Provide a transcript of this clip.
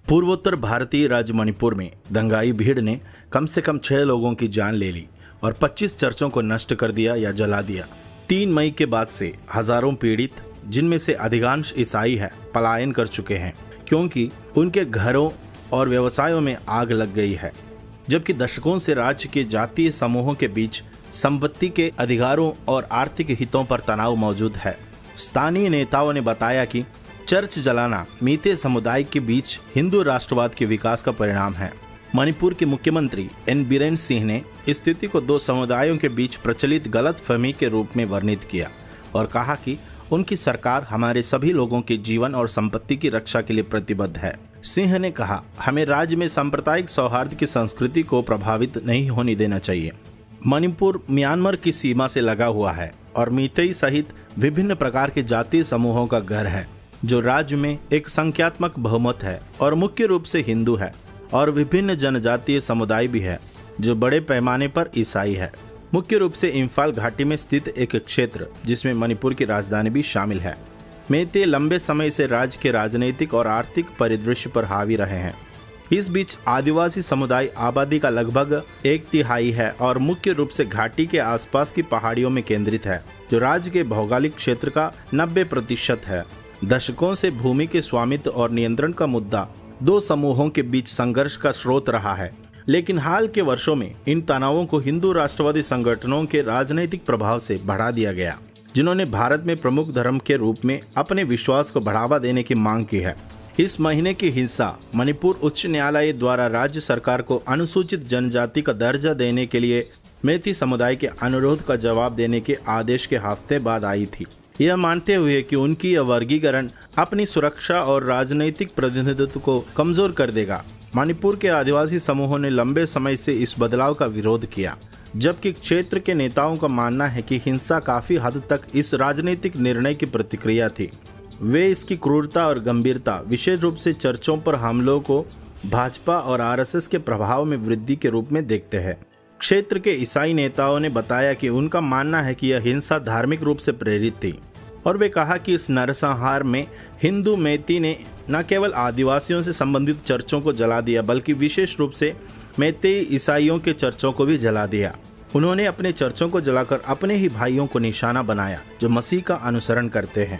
पूर्वोत्तर भारतीय राज्य मणिपुर में दंगाई भीड़ ने कम से कम 6 लोगों की जान ले ली और 25 चर्चों को नष्ट कर दिया या जला दिया। 3 मई के बाद से हजारों पीड़ित, जिनमें से अधिकांश ईसाई है, पलायन कर चुके हैं क्योंकि उनके घरों और व्यवसायों में आग लग गई है। जबकि दशकों से राज्य के जातीय समूहों के बीच संपत्ति के अधिकारों और आर्थिक हितों पर तनाव मौजूद है। स्थानीय नेताओं ने बताया कि चर्च जलाना मीते समुदाय के बीच हिंदू राष्ट्रवाद के विकास का परिणाम है। मणिपुर के मुख्यमंत्री एन बीरेन सिंह ने स्थिति को 2 समुदायों के बीच प्रचलित गलतफहमी के रूप में वर्णित किया और कहा कि उनकी सरकार हमारे सभी लोगों के जीवन और संपत्ति की रक्षा के लिए प्रतिबद्ध है। सिंह ने कहा, हमें राज्य में सांप्रदायिक सौहार्द की संस्कृति को प्रभावित नहीं होने देना चाहिए। मणिपुर म्यांमार की सीमा से लगा हुआ है और मीतेई सहित विभिन्न प्रकार के जातीय समूहों का घर है, जो राज्य में एक संख्यात्मक बहुमत है और मुख्य रूप से हिंदू है, और विभिन्न जनजातीय समुदाय भी है जो बड़े पैमाने पर ईसाई है। मुख्य रूप से इम्फाल घाटी में स्थित एक क्षेत्र जिसमें मणिपुर की राजधानी भी शामिल है। मेते लंबे समय से राज्य के राजनीतिक और आर्थिक परिदृश्य पर हावी रहे हैं। इस बीच आदिवासी समुदाय आबादी का लगभग 1/3 है और मुख्य रूप से घाटी के आसपास की पहाड़ियों में केंद्रित है, जो राज्य के भौगोलिक क्षेत्र का 90% है। दशकों से भूमि के स्वामित्व और नियंत्रण का मुद्दा 2 समूहों के बीच संघर्ष का स्रोत रहा है, लेकिन हाल के वर्षों में इन तनावों को हिंदू राष्ट्रवादी संगठनों के राजनीतिक प्रभाव से बढ़ा दिया गया, जिन्होंने भारत में प्रमुख धर्म के रूप में अपने विश्वास को बढ़ावा देने की मांग की है। इस महीने की हिंसा मणिपुर उच्च न्यायालय द्वारा राज्य सरकार को अनुसूचित जनजाति का दर्जा देने के लिए मेती समुदाय के अनुरोध का जवाब देने के आदेश के हफ्ते बाद आई थी, यह मानते हुए कि उनकी यह वर्गीकरण अपनी सुरक्षा और राजनीतिक प्रतिनिधित्व को कमजोर कर देगा। मणिपुर के आदिवासी समूहों ने लंबे समय से इस बदलाव का विरोध किया, जबकि क्षेत्र के नेताओं का मानना है कि हिंसा काफी हद तक इस राजनीतिक निर्णय की प्रतिक्रिया थी। वे इसकी क्रूरता और गंभीरता, विशेष रूप से चर्चों पर हमलों को भाजपा और आरएसएस के प्रभाव में वृद्धि के रूप में देखते हैं। क्षेत्र के ईसाई नेताओं ने बताया कि उनका मानना है कि यह हिंसा धार्मिक रूप से प्रेरित थी, और वे कहा कि इस नरसंहार में हिंदू मेती ने न केवल आदिवासियों से संबंधित चर्चों को जला दिया, बल्कि विशेष रूप से मेतेई ईसाइयों के चर्चों को भी जला दिया। उन्होंने अपने चर्चों को जलाकर अपने ही भाइयों को निशाना बनाया जो मसीह का अनुसरण करते हैं।